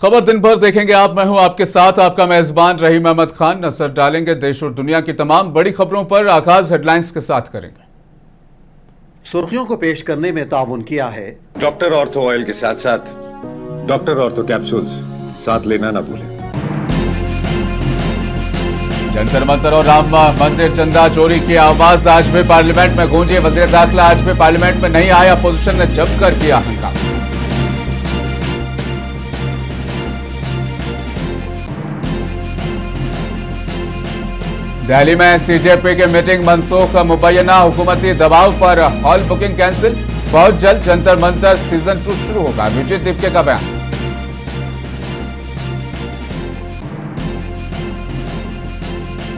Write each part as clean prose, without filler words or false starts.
खबर दिन भर देखेंगे आप। मैं हूं आपके साथ आपका मेजबान रहीम अहमद खान। नजर डालेंगे देश और दुनिया की तमाम बड़ी खबरों पर। आगाज हेडलाइंस के साथ करेंगे। सुर्खियों को पेश करने में ताउन किया है डॉक्टर ऑर्थो ऑयल के साथ साथ डॉक्टर ऑर्थो कैप्सूल्स साथ लेना ना भूलें। जंतर मंतर और राम मंदिर चंदा चोरी की आवाज आज भी पार्लियामेंट में गूंजी। वजीर दाखिला आज भी पार्लियामेंट में नहीं आए। अपोजिशन ने जमकर किया हंगामा। दिल्ली में सीजेपी की मीटिंग मनसूख। मुबैना हुकूमती दबाव पर हॉल बुकिंग कैंसिल। बहुत जल्द जंतर मंतर सीजन 2 शुरू होगा। विजय दीपके का बयान।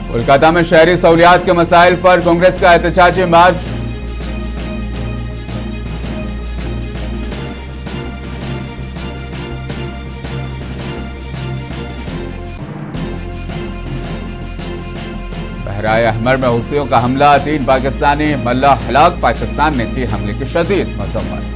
कोलकाता में शहरी सहूलियात के मसाइल पर कांग्रेस का एहतजाजी मार्च। बहराए अहमर में हुसियों का हमला। 3 पाकिस्तानी मल्लाह हलाक। पाकिस्तान ने की हमले की शदीद मजम्मत।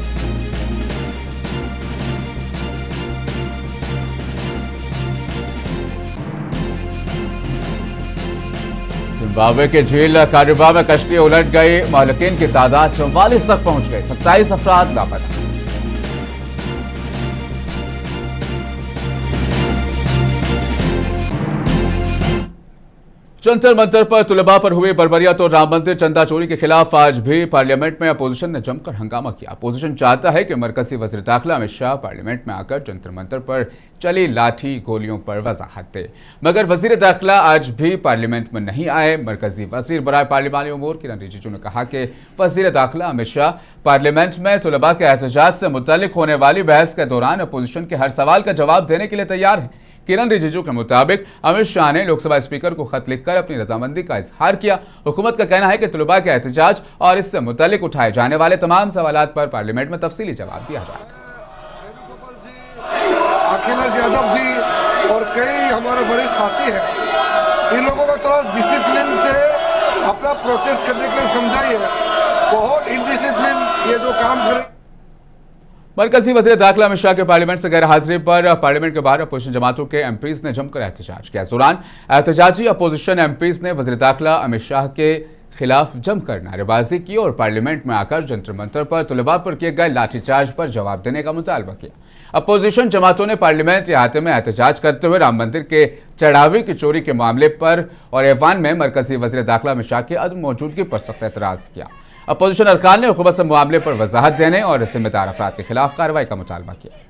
जिम्बाब्वे के झील कारिबा में कश्ती उलट गई। महलकीन की तादाद 44 तक पहुंच गई। 27 अफराद लापता। जंतर मंतर पर तुलबा पर हुई बर्बरियत और राम मंदिर चंदा चोरी के खिलाफ आज भी पार्लियामेंट में अपोजिशन ने जमकर हंगामा किया। अपोजिशन चाहता है कि मरकजी वजीर दाखिला अमित शाह पार्लियामेंट में आकर जंतर मंतर पर चली लाठी गोलियों पर वजाहत दे, मगर वजीर दाखिला आज भी पार्लियामेंट में नहीं आए। मरकजी वजीर बराए पार्लिमानी उमूर किरण रिजिजू ने कहा कि वजीर दाखिला अमित शाह पार्लियामेंट में तुलबा के एहतजाज से मुतल्लिक होने वाली बहस के दौरान अपोजिशन के हर सवाल का जवाब देने के लिए तैयार है। किरण रिजिजू के मुताबिक अमित शाह ने लोकसभा स्पीकर को खत लिखकर अपनी रजामंदी का इजहार किया। हुकूमत का कहना है कि तुलबा के एहतजाज और इससे मुतल्लिक उठाए जाने वाले तमाम सवालात पर पार्लियामेंट में तफसीली जवाब दिया जाएगा। अखिलेश यादव जी और कई हमारे वरिष्ठ साथी हैं, इन लोगों को थोड़ा डिसिप्लिन से अपना प्रोटेस्ट करने के लिए समझाइए। बहुत इनडिसिप्लिन ये जो काम कर रहे। मरकजी वजीर दाखिला अमित शाह के पार्लियामेंट से गैर हाजिरी पर पार्लियामेंट के बाहर अपोजिशन जमातों के एमपीज ने जमकर एहतजाज किया। इस दौरान एहतजाजी अपोजिशन एमपीज ने वजीर दाखिला अमित शाह के खिलाफ जमकर नारेबाजी की और पार्लियामेंट में आकर जंतर मंतर पर तुलबा पर किए गए लाठीचार्ज पर जवाब देने का मुतालबा किया। अपोजिशन जमातों ने पार्लियामेंट अहाते में एहतजाज करते हुए राम मंदिर के चढ़ावे की चोरी के मामले पर और ऐवान में मरकजी वजीर दाखिला अमित शाह की अदम मौजूदगी पर सख्त एतराज किया। अपोजिशन अरकान ने हुकूमत से मामले पर वजाहत देने और जिम्मेदार अफराद के खिलाफ कार्रवाई का मुतालबा किया।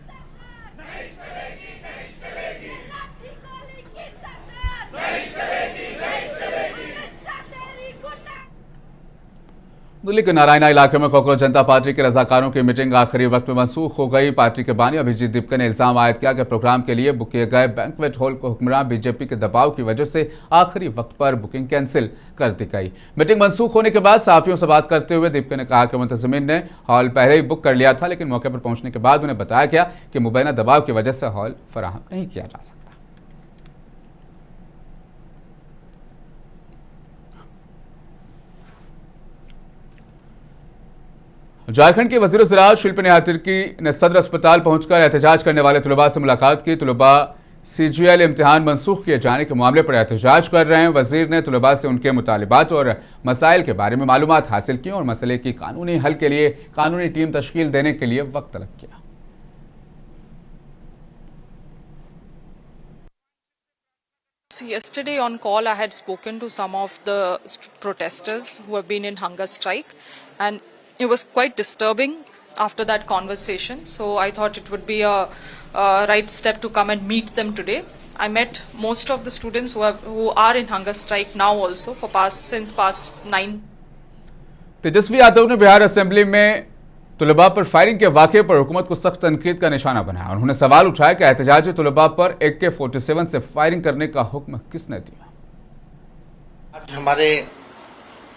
दिल्ली के नारायणा इलाके में कॉकरोच जनता पार्टी के रजाकारों की मीटिंग आखिरी वक्त में मनसूख हो गई। पार्टी के बानी अभिजीत दीपके ने इल्जाम आयद किया कि प्रोग्राम के लिए बुक किए गए बैंक्वेट हॉल को हुक्मरान बीजेपी के दबाव की वजह से आखिरी वक्त पर बुकिंग कैंसिल कर दी गई। मीटिंग मनसूख होने के बाद सहाफियों से बात करते हुए दीपके ने कहा कि मुंतजिमीन ने हॉल पहले ही बुक कर लिया था, लेकिन मौके पर पहुंचने के बाद उन्हें बताया गया कि मुबैना दबाव की वजह से हॉल फराहम नहीं किया जा सकता। झारखंड के वजीर ज़राअत शिल्पी नेहा तिर्की ने सदर अस्पताल पहुंचकर एहतजाज करने वाले तुलबा से मुलाकात की। तुलबा सीजीएल इम्तिहान मनसूख किए जाने के मामले पर एहतजाज कर रहे हैं। वजीर ने तुलबा से उनके मुतालिबात और मसाइल के बारे में मालूमात हासिल की और मसले की कानूनी हल के लिए कानूनी टीम तश्कील देने के लिए वक्त तलब किया। So yesterday on call I had spoken to some of the protesters who have been in hunger strike, and it was quite disturbing after that conversation. So I thought it would be a right step to come and meet them today. I met most of the students who are in hunger strike now also for since past 9. Tejashwi Yadav ने Bihar assembly में तुलबा पर firing के वाक़े पर हुकूमत को सख्त तनकीद का निशाना बनाया। उन्होंने सवाल उठाया कि एहतजाजी तुलबा पर AK-47 से फायरिंग करने का हुक्म किसने दिया। आज हमारे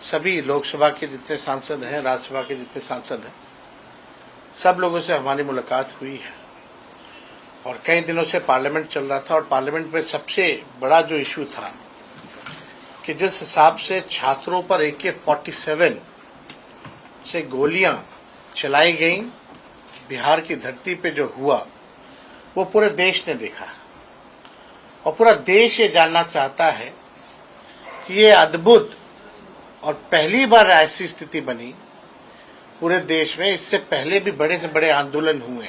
सभी लोकसभा के जितने सांसद हैं, राज्यसभा के जितने सांसद हैं, सब लोगों से हमारी मुलाकात हुई है और कई दिनों से पार्लियामेंट चल रहा था और पार्लियामेंट में सबसे बड़ा जो इशू था कि जिस हिसाब से छात्रों पर AK-47 से गोलियां चलाई गई, बिहार की धरती पे जो हुआ वो पूरे देश ने देखा और पूरा देश ये जानना चाहता है कि ये अद्भुत और पहली बार ऐसी स्थिति बनी पूरे देश में। इससे पहले भी बड़े से बड़े आंदोलन हुए,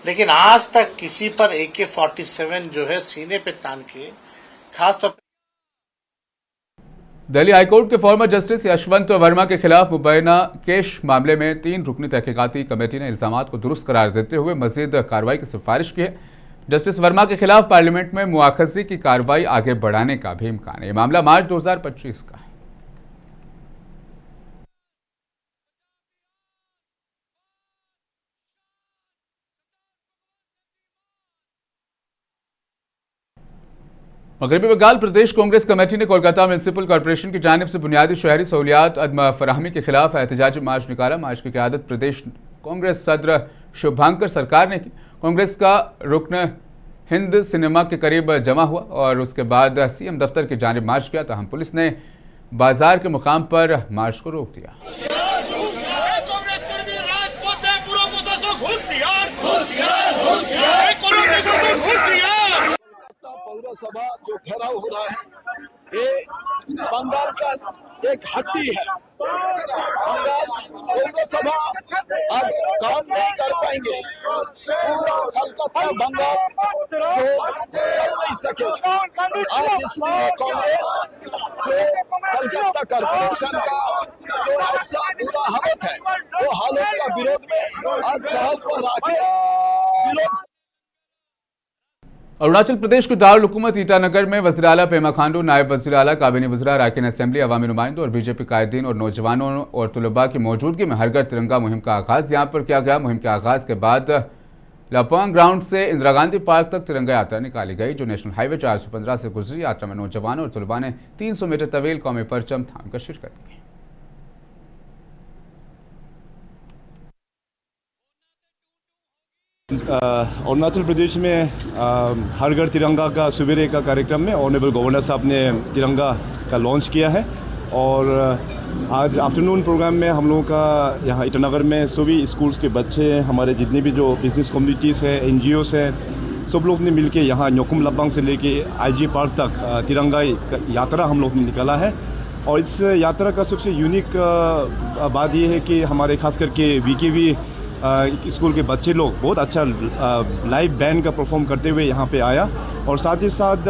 लेकिन आज तक किसी पर AK-47 जो है सीने पे तान के, खासतौर पर दिल्ली हाईकोर्ट के फॉर्मर जस्टिस यशवंत वर्मा के खिलाफ मुबैना केस मामले में 3 रुकनी तहकीकाती कमेटी ने इल्जामात को दुरुस्त करार देते हुए मजीद कार्रवाई की सिफारिश की है। जस्टिस वर्मा के खिलाफ पार्लियामेंट में मुआखजी की कार्रवाई आगे बढ़ाने का भी इम्कान है। यह मामला मार्च 2025 का है। मगरबी बंगाल प्रदेश कांग्रेस कमेटी ने कोलकाता म्यूनिसिपल कॉर्पोरेशन की जानिब से बुनियादी शहरी सहूलियात अदम फराहमी के खिलाफ एहतजाजी मार्च निकाला। मार्च की क़यादत प्रदेश कांग्रेस सदर शुभांकर सरकार ने की। कांग्रेस का रुकन हिंद सिनेमा के करीब जमा हुआ और उसके बाद CM दफ्तर की जानिब मार्च किया, तहम पुलिस ने बाजार के मुकाम पर मार्च को रोक दिया। पौरसभा जो घेराव हो रहा है ये बंगाल का एक हड्डी है। बंगाल पौरसभा आज काम नहीं कर पाएंगे, पूरा कलकत्ता बंगाल जो चल नहीं सके। आज इसलिए कांग्रेस जो कलकत्ता कॉर्पोरेशन का जो ऐसा बुरा हालत है, वो हालत का विरोध में आज शहर पर आके विरोध। अरुणाचल प्रदेश के दारुल हुकूमत ईटानगर में वज़ीर आला पेमा खांडू, नायब वज़ीर आला, काबीना वज़रा, अरकान असेंबली, अवामी नुमाइंदों और बीजेपी कायदीन और नौजवानों और तुलबा की मौजूदगी में हर घर तिरंगा मुहिम का आगाज़ यहाँ पर किया गया। मुहिम के आगाज़ के बाद लापोंग ग्राउंड से इंदिरा गांधी पार्क तक तिरंगा यात्रा निकाली गई, जो नेशनल हाईवे 415 से गुजरी। यात्रा में नौजवानों और तुलबा ने 300 मीटर तवील कौमी परचम थाम कर शिरकत की। अरुणाचल प्रदेश में हर घर तिरंगा का सवेरे का कार्यक्रम में ऑनरेबल गवर्नर साहब ने तिरंगा का लॉन्च किया है और आज आफ्टरनून प्रोग्राम में हम लोगों का यहाँ ईटानगर में सभी स्कूल्स के बच्चे, हमारे जितने भी जो बिजनेस कम्युनिटीज़ हैं, NGOs हैं, सब लोग ने मिलके यहाँ न्योकुम लबांग से लेके IG पार्क तक तिरंगा यात्रा हम लोग ने निकाला है। और इस यात्रा का सबसे यूनिक बात ये है कि हमारे खास करके VKV स्कूल के बच्चे लोग बहुत अच्छा लाइव बैंड का परफॉर्म करते हुए यहाँ पे आया और साथ ही साथ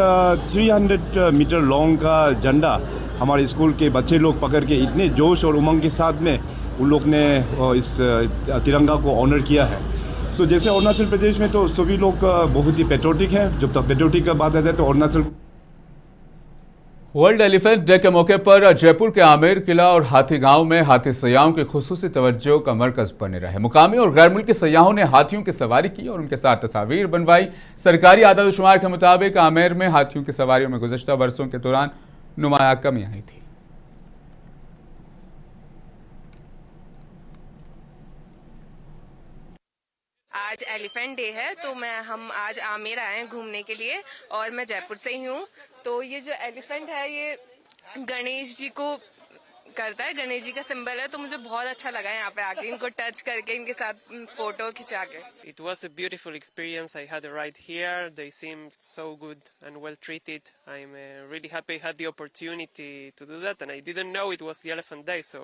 300 मीटर लॉन्ग का झंडा हमारे स्कूल के बच्चे लोग पकड़ के इतने जोश और उमंग के साथ में उन लोग ने इस तिरंगा को ऑनर किया है। सो जैसे अरुणाचल प्रदेश में तो सभी लोग बहुत ही पेट्रोटिक हैं। जब तक पेट्रोटिक का बात आता है तो अरुणाचल वर्ल्ड एलिफेंट डे के मौके पर जयपुर के आमेर किला और हाथी गांव में हाथी सयाहों की खुसूसी तवज्जो का मरकज बने रहे। मुकामी और गैर मुल्की सयाहों ने हाथियों की सवारी की और उनके साथ तस्वीर बनवाई। सरकारी आदाद शुमार के मुताबिक आमेर में हाथियों की सवारियों में गुज़श्ता बरसों के दौरान नुमाया कमी आई थी। आज एलिफेंट डे है तो हम आज आमेर आए हैं घूमने के लिए और मैं जयपुर से ही हूँ। तो ये जो एलिफेंट है ये गणेश जी को करता है, गणेश जी का सिंबल है, तो मुझे बहुत अच्छा लगा यहाँ पे आके इनको टच करके इनके साथ फोटो खिंचा के। It was a beautiful experience. I had a ride here. They seemed so good and well treated. I'm really happy I had the opportunity to do that, and I didn't know it was the Elephant Day, so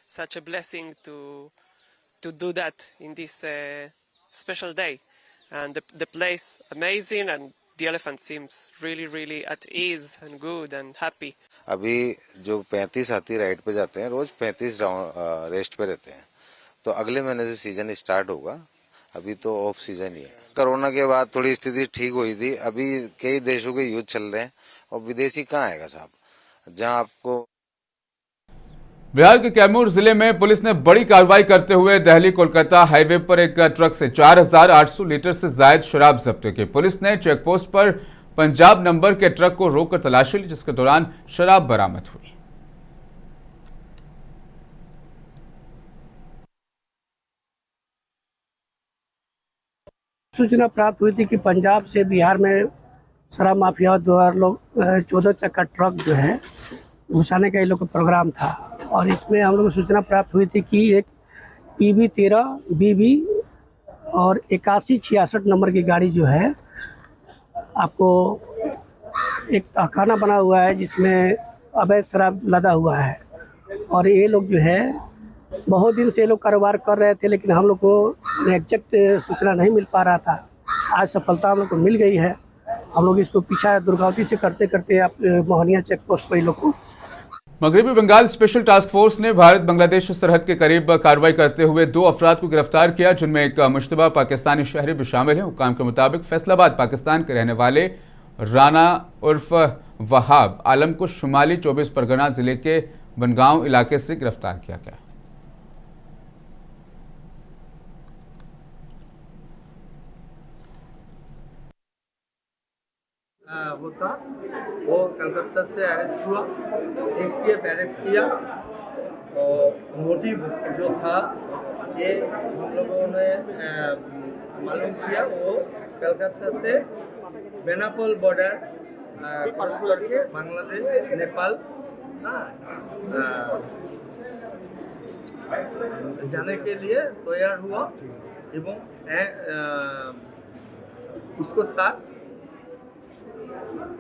such a blessing to do that in this special day. And the place amazing, and the elephant seems really at ease and good and happy. अभी जो 35 हाथी ride पे जाते हैं रोज 35 rest पे रहते हैं, तो अगले महीने से सीजन स्टार्ट होगा। अभी तो ऑफ सीजन ही है। कोरोना के बाद थोड़ी स्थिति ठीक हुई थी। अभी कई देशों के युद्ध चल रहे हैं और विदेशी कहाँ आएगा साहब, जहाँ आपको। बिहार के कैमूर जिले में पुलिस ने बड़ी कार्रवाई करते हुए दिल्ली कोलकाता हाईवे पर एक ट्रक से 4800 लीटर से ज्यादा शराब जब्त की। पुलिस ने चेक पोस्ट पर पंजाब नंबर के ट्रक को रोककर तलाशी ली, जिसके दौरान शराब बरामद हुई। सूचना प्राप्त हुई थी कि पंजाब से बिहार में शराब माफिया द्वारा लोग 14 चक्का ट्रक जो है घुसाने का ये लोग का प्रोग्राम था और इसमें हम लोग को सूचना प्राप्त हुई थी कि एक PB13 BB और 8166 नंबर की गाड़ी जो है आपको एक तहखाना बना हुआ है जिसमें अवैध शराब लदा हुआ है। और ये लोग जो है बहुत दिन से ये लोग कारोबार कर रहे थे, लेकिन हम लोग को एग्जैक्ट सूचना नहीं मिल पा रहा था। आज सफलता हम लोग को मिल गई है। हम लोग इसको पीछा दुर्गावती से करते करते आप मोहनिया चेक पोस्ट पर लोग को मगरबी बंगाल स्पेशल टास्क फोर्स ने भारत बांग्लादेश सरहद के करीब कार्रवाई करते हुए 2 अफराद को गिरफ्तार किया, जिनमें एक मुश्तबा पाकिस्तानी शहरी भी शामिल है। हुकाम के मुताबिक फैसलाबाद पाकिस्तान के रहने वाले राना उर्फ वहाब आलम को शुमाली 24 परगना जिले के बनगांव इलाके से गिरफ्तार किया गया। होता वो कलकत्ता से अरेस्ट हुआ, एसटीएफ अरेस्ट किया और मोटिव जो था ये हम लोगों ने मालूम किया। वो कलकत्ता से बेनापोल बॉर्डर क्रॉस करके बांग्लादेश नेपाल जाने के लिए तैयार हुआ एवं उसको साथ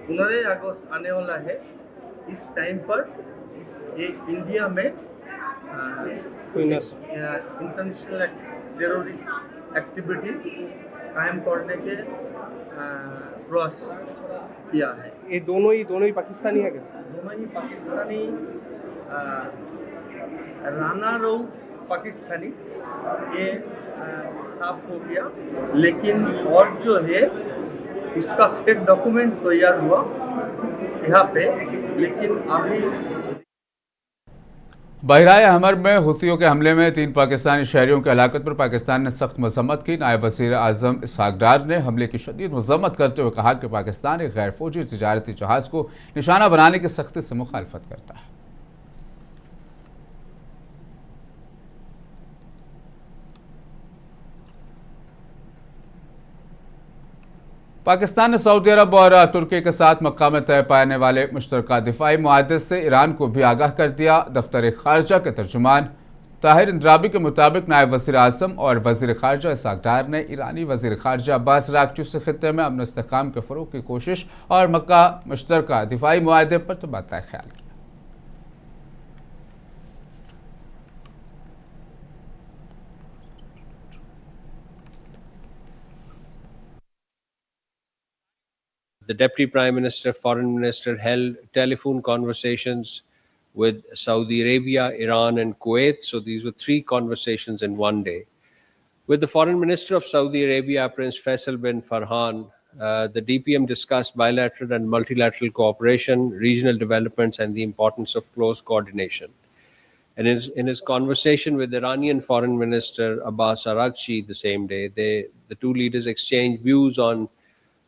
15 अगस्त आने वाला है। इस टाइम पर ये इंडिया में इंटरनेशनल टेररिस्ट एक्टिविटीज कायम करने के प्रयास किया है। ये दोनों ही पाकिस्तानी है क्या? दोनों ही पाकिस्तानी। राना रऊफ पाकिस्तानी ये साफ हो गया, लेकिन और जो है उसका फेक डॉक्यूमेंट तैयार हुआ यहाँ पे, लेकिन अभी बहराए अहमर में हुथियों के हमले में 3 पाकिस्तानी शहरियों की हलाकत पर पाकिस्तान ने सख्त मजम्मत की। नायब वज़ीर आज़म इसहाक डार ने हमले की शदीद मजम्मत करते हुए कहा कि पाकिस्तान एक गैर फौजी तिजारती जहाज को निशाना बनाने की सख्ती से मुखालफत करता है। पाकिस्तान ने सऊदी अरब और तुर्की के साथ मक्का में तय पाने वाले मुश्तरका दिफाई मुआहदे से ईरान को भी आगाह कर दिया। दफ्तर खारजा के तर्जुमान ताहिर इंद्राबी के मुताबिक नायब वज़ीर आज़म और वज़ीर खारजा इसहाक डार ने ईरानी वज़ीर खारजा अब्बास अराग़ची से खित्ते में अमन इस्तेहकाम के फ़रोग़ की कोशिश और मक्का मुश्तरका दिफाई मुआहदे पर तबादला ख्याल किया। The Deputy Prime Minister, Foreign Minister held telephone conversations with Saudi Arabia, Iran and Kuwait. So these were 3 conversations in one day. With the Foreign Minister of Saudi Arabia, Prince Faisal bin Farhan, the DPM discussed bilateral and multilateral cooperation, regional developments and the importance of close coordination. And in his conversation with Iranian Foreign Minister Abbas Araghchi the same day, the 2 leaders exchanged views on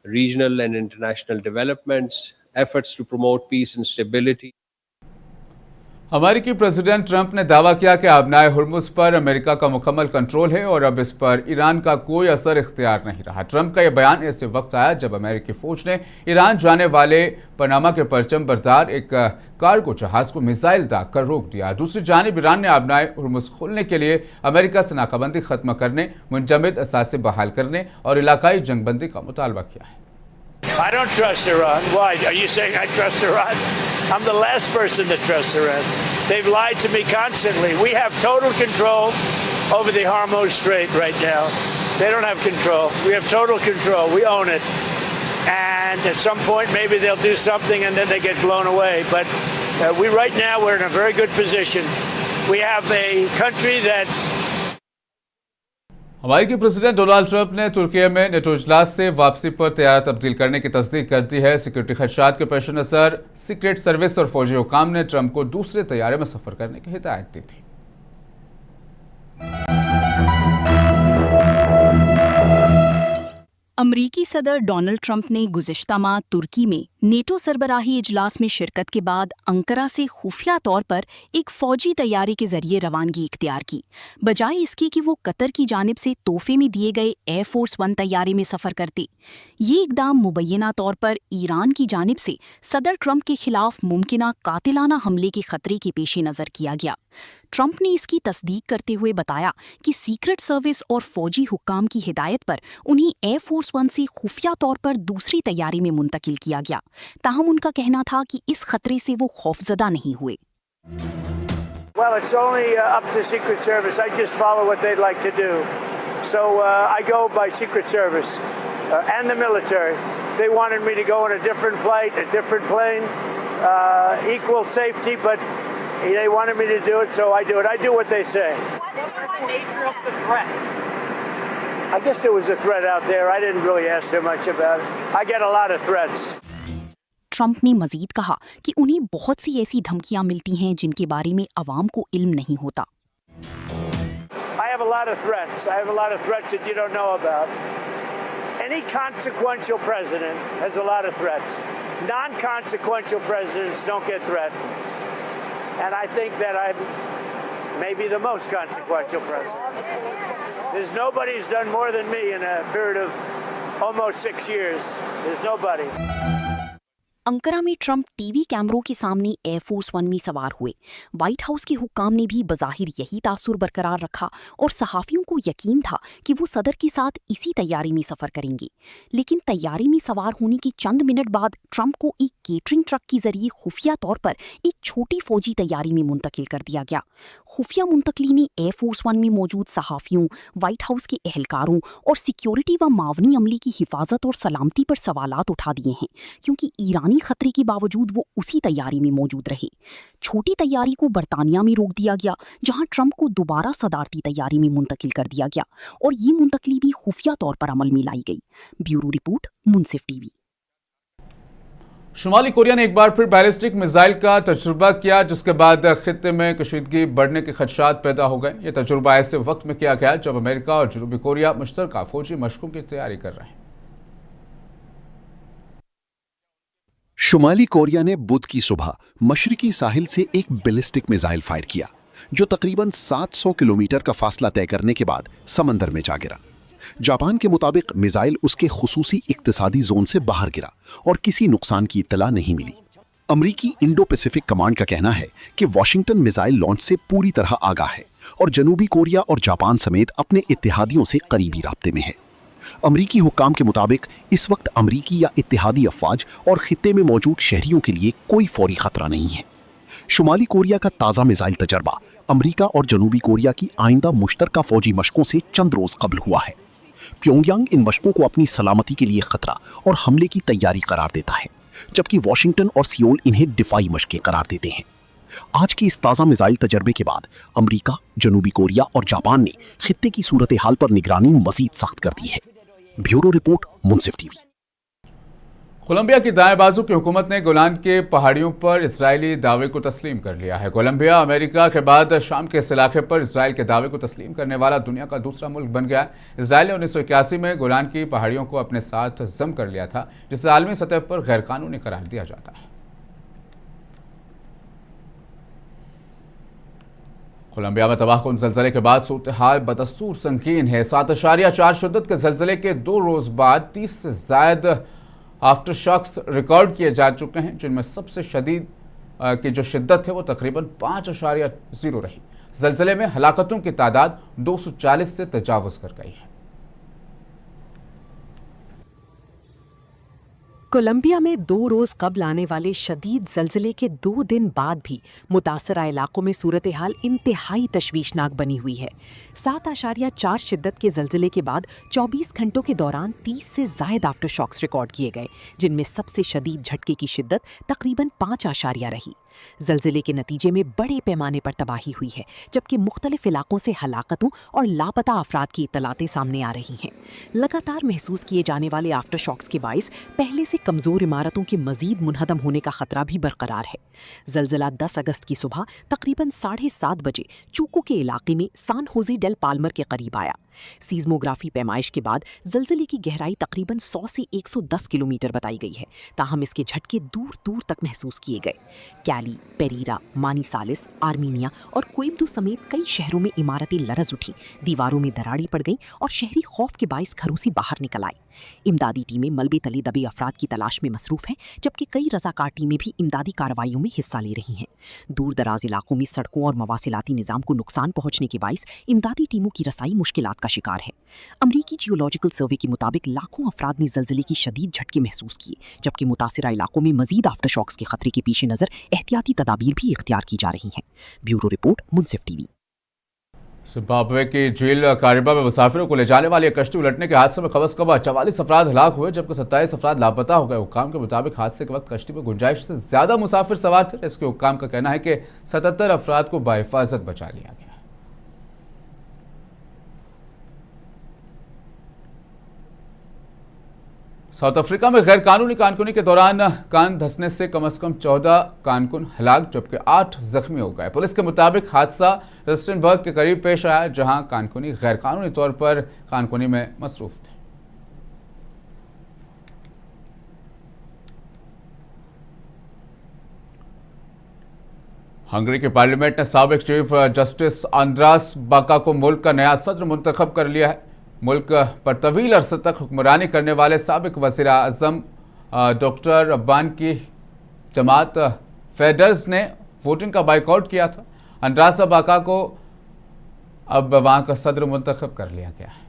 regional and international developments, efforts to promote peace and stability. अमेरिकी president Trump ने दावा किया कि आबनाए Hormuz पर America का मुकम्मल control है और अब इस पर ईरान का कोई असर इख्तियार नहीं रहा। ट्रंप का यह बयान ऐसे वक्त आया जब अमेरिकी फौज ने ईरान जाने वाले पनामा के परचम बरदार एक कार्गो जहाज को मिसाइल दाग कर रोक दिया। दूसरी जानिब ईरान ने आबनाए हुर्मुज़ खोलने के लिए अमेरिका से नाकाबंदी खत्म करने, मुंजमद असासे बहाल करने और इलाकाई जंगबंदी का मुतालबा किया है। I don't trust Iran. Why? Are you saying I trust Iran? I'm the last person to trust Iran. They've lied to me constantly. We have total control over the Hormuz Strait right now. They don't have control. We have total control. We own it. And at some point, maybe they'll do something and then they get blown away. But right now, we're in a very good position. We have a country that अमेरिकी president Donald Trump ने तुर्की में NATO इजलास से वापसी पर तैयार तब्दील करने की तस्दीक कर दी है। सिक्योरिटी खदशात के पेश नज़र सीक्रेट सर्विस और फौजी हुकाम ने ट्रंप को दूसरे तैयारे में सफर करने की हिदायत दी थी। अमरीकी सदर डोनाल्ड ट्रंप ने गुज़िश्ता माह तुर्की में नेटो सरबराही इजलास में शिरकत के बाद अंकारा से खुफिया तौर पर एक फ़ौजी तैयारी के जरिए रवानगी इख्तियार की, बजाय इसकी कि वो कतर की जानिब से तोहफे में दिए गए एयरफोर्स 1 तैयारे में सफ़र करते। ये इकदाम मुबैना तौर पर ईरान की जानिब से सदर ट्रंप के खिलाफ मुमकिना कातिलाना हमले के खतरे के पेश नज़र किया गया। ट्रंप ने इसकी तस्दीक करते हुए बताया कि सीक्रेट सर्विस और फौजी हुक्काम की हिदायत पर उन्हें एयरफोर्स वन से खुफिया तौर पर दूसरी तैयारी में मुंतकिल किया गया। ताहम उनका कहना था कि इस खतरे से वो खौफजदा नहीं हुए। Well, it's only up to Secret Service. I just follow what they'd like to do. So I go by Secret Service and the military. They wanted me to go on a different flight, a different plane, equal safety, but they wanted me to do it, so I do it. I do what they say. What is the nature of the threat? I guess there was a threat out there. I didn't really ask too much about it. I get a lot of threats. Trump ने मजीद कहा कि उन्हें बहुत सी ऐसी धमकियां मिलती हैं जिनके बारे में अवाम को इल्म नहीं होता। I have a lot of threats. I have a lot of threats that you don't know about. Any consequential president has a lot of threats. Non-consequential presidents don't get threatened. And I think that I'm maybe the most consequential president. There's nobody who's done more than me in a period of almost 6 years. There's nobody. Ankara में Trump TV कैमरों के सामने air force one में सवार हुए। White house के हुक्काम ने भी बज़ाहिर यही तासुर बरकरार रखा और सहाफ़ियों को यकीन था कि वो सदर के साथ इसी तैयारी में सफ़र करेंगे। लेकिन तैयारी में सवार होने के चंद मिनट बाद ट्रंप को एक केटरिंग ट्रक के जरिए खुफिया तौर पर एक छोटी फौजी तैयारी में मुंतकिल कर दिया गया। खुफिया मुंतकली ने एयरफोर्स वन में मौजूद सहाफ़ियों, व्हाइट हाउस के एहलकारों और सिक्योरिटी व मावनी अमले की हिफाजत और सलामती पर सवालात उठा दिए हैं, क्योंकि ईरानी खतरे के बावजूद वो उसी तैयारी में मौजूद रहे। छोटी तैयारी को बरतानिया में रोक दिया गया, जहां ट्रंप को दोबारा सदारती तैयारी में मुंतकिल कर दिया गया और ये मुंतकली भी खुफिया तौर पर अमल में लाई गई। ब्यूरो रिपोर्ट, मुंसिफ टीवी। शुमाली कोरिया ने एक बार फिर बैलिस्टिक मिसाइल का तजुर्बा किया, जिसके बाद खित्ते में कशीदगी बढ़ने के खदशात पैदा हो गए। ये तजुर्बा ऐसे वक्त में किया गया जब अमेरिका और जनूबी कोरिया मुश्तरका फौजी मशकों की तैयारी कर रहे हैं। शुमाली कोरिया ने बुध की सुबह मशरिकी साहिल से एक बैलिस्टिक मिसाइल फायर किया, जो तकरीबन 700 किलोमीटर का फासला तय करने के बाद समंदर में जा गिरा। जापान के मुताबिक मिसाइल उसके खुसूसी इक्तिसादी जोन से बाहर गिरा और किसी नुकसान की इत्तला नहीं मिली। अमरीकी इंडो पैसिफिक कमांड का कहना है कि वाशिंगटन मिसाइल लॉन्च से पूरी तरह आगाह है और जनूबी कोरिया और जापान समेत अपने इत्तेहादियों से करीबी राब्ते में है। अमरीकी हुक्काम के मुताबिक इस वक्त अमरीकी या इत्तेहादी अफवाज और खित्ते में मौजूद शहरियों के लिए कोई फौरी खतरा नहीं है। शुमाली कोरिया का ताज़ा मिसाइल तजर्बा अमरीका और जनूबी कोरिया की आइंदा मुश्तरका फौजी मशकों से चंद रोज कबल हुआ है। प्योंगयांग इन मशकों को अपनी सलामती के लिए खतरा और हमले की तैयारी करार देता है, जबकि वॉशिंगटन और सियोल इन्हें दिफाई मशकें करार देते हैं। आज के इस ताज़ा मिसाइल तजर्बे के बाद अमरीका, जनूबी कोरिया और जापान ने खित्ते की सूरत हाल पर निगरानी मजीद सख्त कर दी है। ब्यूरो रिपोर्ट, मुंसिफ टीवी। कोलंबिया की दाएं बाजू की हुकूमत ने गोलान के पहाड़ियों पर इजरायली दावे को तस्लीम कर लिया है। कोलंबिया अमेरिका के बाद शाम के इस इलाके पर इजरायल के दावे को तस्लीम करने वाला दुनिया का दूसरा मुल्क बन गया। इजरायल ने 1981 में गोलान की पहाड़ियों को अपने साथ जम कर लिया था, जिसे आलमी सतह पर गैरकानूनी करार दिया जाता है। कोलंबिया में तबाहकुन ज़लज़ले के बाद सूरत हाल बदस्तूर संगीन है। 7.4 शिद्दत के ज़लज़ले के 2 रोज़ बाद 30 से ज़ायद आफ्टर शॉक्स रिकॉर्ड किए जा चुके हैं, जिनमें सबसे शदीद की जो शिद्दत है वो तकरीबन 5.0 रही। ज़लज़ले में हलाकतों की तादाद 240 से तजावुज़ कर गई है। कोलंबिया में 2 रोज कबल आने वाले शदीद ज़लज़ले के 2 दिन बाद भी मुतासरा इलाकों में सूरत हाल इंतहाई तशवीशनाक बनी हुई है। 7.4 शिद्दत के ज़लज़ले के बाद 24 घंटों के दौरान 30 से ज़ायद आफ्टर शॉक्स रिकॉर्ड किए गए, जिनमें सबसे शदीद झटके की शिद्दत तकरीबन 5 रही। ज़लज़ले के नतीजे में बड़े पैमाने पर तबाही हुई है, जबकि मुख्तलिफ इलाकों से हलाकतों और लापता अफराद की इत्तलातें सामने आ रही हैं। लगातार महसूस किए जाने वाले आफ्टर शॉक्स के बाइस पहले से कमज़ोर इमारतों के मज़ीद मुनहदम होने का ख़तरा भी बरकरार है। ज़लज़ला 10 अगस्त की सुबह तकरीबन 7:30 बजे चूको के इलाके में सान होजे डेल पाल्मर के करीब आया। सीज़मोग्राफी पैमाइश के बाद ज़लज़ले की गहराई तकरीबन 100 से 110 किलोमीटर बताई गई है, ताहम इसके झटके दूर दूर तक महसूस किए गए। कैली, पेरीरा, मानीसालिस, आर्मीनिया और क्वेब्डो समेत कई शहरों में इमारतें लरज़ उठी, दीवारों में दरारें पड़ गईं और शहरी खौफ के बाइस घरों से बाहर निकल आए। इमदादी टीमें मलबे तले दबे अफराद की तलाश में मसरूफ हैं, जबकि कई रज़ाकार टीमें भी इमदादी कार्रवाइयों में हिस्सा ले रही हैं। दूर दराज इलाकों में सड़कों और मवासिलाती निज़ाम को नुकसान पहुंचने के बाइस इमदादी टीमों की रसाई मुश्किलात का शिकार है। अमरीकी जियोलॉजिकल सर्वे के मुताबिक लाखों अफराद ने ज़लज़ले की शदीद झटके महसूस किए, जबकि मुतासिरा इलाकों में मजीद आफ्टर शॉक्स के खतरे के पीछे नज़र एहतियाती तदाबीर भी इख्तियार की जा रही हैं। ब्यूरो रिपोर्ट, मुंसिफ टीवी। जिम्बाब्वे की जेल कारिबा में मुसाफिरों को ले जाने वाली एक कश्ती उलटने के हादसे में कबस कब 44 अफराद हलाक हुए, जबकि 27 अफराद लापता हो गए। हुक्काम के मुताबिक हादसे के वक्त कश्ती में गुंजाइश से ज्यादा मुसाफिर सवार थे। इसके हुक्काम का कहना है कि 77 अफराद को बाहिफाजत बचा लिया गया। साउथ अफ्रीका में गैर कानूनी कानकुनी के दौरान कान धंसने से कम 14 कानकुन हलाक, जबकि 8 जख्मी हो गए। पुलिस के मुताबिक हादसा रस्टनबर्ग के करीब पेश आया, जहां कानकुनी गैर कानूनी तौर पर कानकुनी में मसरूफ थे। हंगरी की पार्लियामेंट ने साबिक चीफ जस्टिस अंद्रास बाका को मुल्क का नया सदर मुंतखब कर लिया है। मुल्क पर तवील अरसे तक हुक्मरानी करने वाले साबिक वज़ीर आज़म डॉक्टर अब्बान की जमात फेडर्स ने वोटिंग का बाइकआउट किया था। अंद्रास बाका को अब वहां का सदर मुंतखब कर लिया गया है।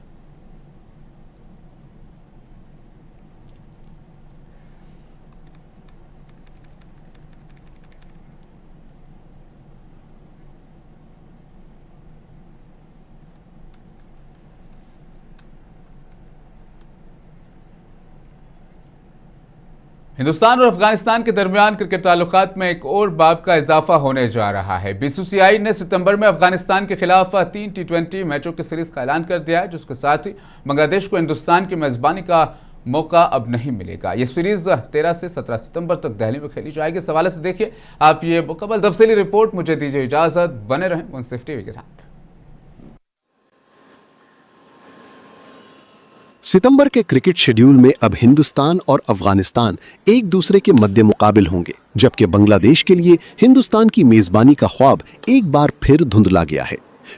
हिंदुस्तान और अफगानिस्तान के दरमियान क्रिकेट ताल्लुकात में एक और बाब का इजाफा होने जा रहा है। बीसीसीआई ने सितंबर में अफगानिस्तान के खिलाफ 3 T20 मैचों की सीरीज का ऐलान कर दिया है, जिसके साथ ही बांग्लादेश को हिंदुस्तान की मेजबानी का मौका अब नहीं मिलेगा। ये सीरीज 13 से 17 सितंबर तक दिल्ली में खेली जाएगी। इस हवाले से देखिए आप ये मुकम्मल तफसीली रिपोर्ट। मुझे दीजिए इजाजत, बने रहें मुंसिफ टीवी के साथ। सितंबर के क्रिकेट शेड्यूल में अब हिंदुस्तान और अफगानिस्तान एक दूसरे के मद्दे मुकाबिल होंगे, जबकि बांग्लादेश के लिए हिंदुस्तान की मेजबानी का ख्वाब एक बार फिर धुंधला गया है।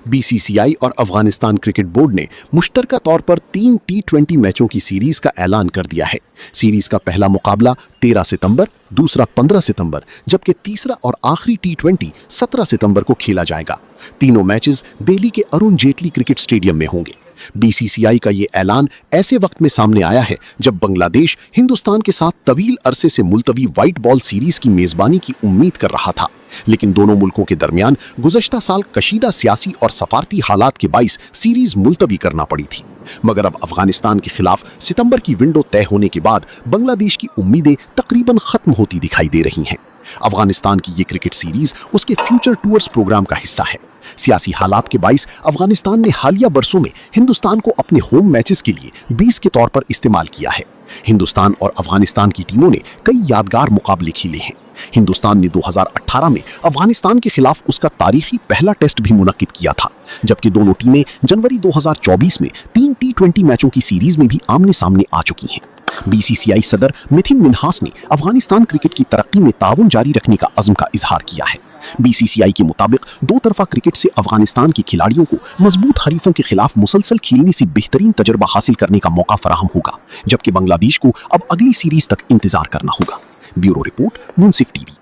बीसीसीआई और अफगानिस्तान क्रिकेट बोर्ड ने मुश्तरका तौर पर 3 T20 मैचों की सीरीज का ऐलान कर दिया है। सीरीज का पहला मुकाबला 13 सितंबर, दूसरा 15 सितंबर, जबकि तीसरा और आखिरी T20 17 सितंबर को खेला जाएगा। तीनों मैचेस दिल्ली के अरुण जेटली क्रिकेट स्टेडियम में होंगे। बीसीसीआई का ये ऐलान ऐसे वक्त में सामने आया है जब बांग्लादेश हिंदुस्तान के साथ तवील अरसे से मुलतवी व्हाइट बॉल सीरीज की मेजबानी की उम्मीद कर रहा था, लेकिन दोनों मुल्कों के दरमियान गुज़श्ता साल कशीदा सियासी और सफारती हालात के बाइस सीरीज मुलतवी करना पड़ी थी। मगर अब अफगानिस्तान के खिलाफ सितंबर की विंडो तय होने के बाद बांग्लादेश की उम्मीदें तकरीबन खत्म होती दिखाई दे रही हैं। अफगानिस्तान की ये क्रिकेट सीरीज उसके फ्यूचर टूर्स प्रोग्राम का हिस्सा है। सियासी हालात के बाइस अफगानिस्तान ने हालिया बरसों में हिंदुस्तान को अपने होम मैचेस के लिए बेस के तौर पर इस्तेमाल किया है। हिंदुस्तान और अफगानिस्तान की टीमों ने कई यादगार मुकाबले खेले हैं। हिंदुस्तान ने 2018 में अफगानिस्तान के खिलाफ उसका तारीखी पहला टेस्ट भी मुनक्किद किया था, जबकि दोनों टीमें जनवरी 2024 में 3 T20 मैचों की सीरीज में भी आमने सामने आ चुकी हैं। बीसीसीआई सदर मिथिन मिन्हास ने अफगानिस्तान क्रिकेट की तरक्की में ताउन जारी रखने का अज़्म का इजहार किया है। बीसीसीआई के मुताबिक दो तरफा क्रिकेट से अफगानिस्तान के खिलाड़ियों को मजबूत हरीफों के खिलाफ मुसलसल खेलने से बेहतरीन तजर्बा हासिल करने का मौका फराहम होगा, जबकि बांग्लादेश को अब अगली सीरीज तक इंतजार करना होगा। ब्यूरो रिपोर्ट, मुंसिफ टीवी।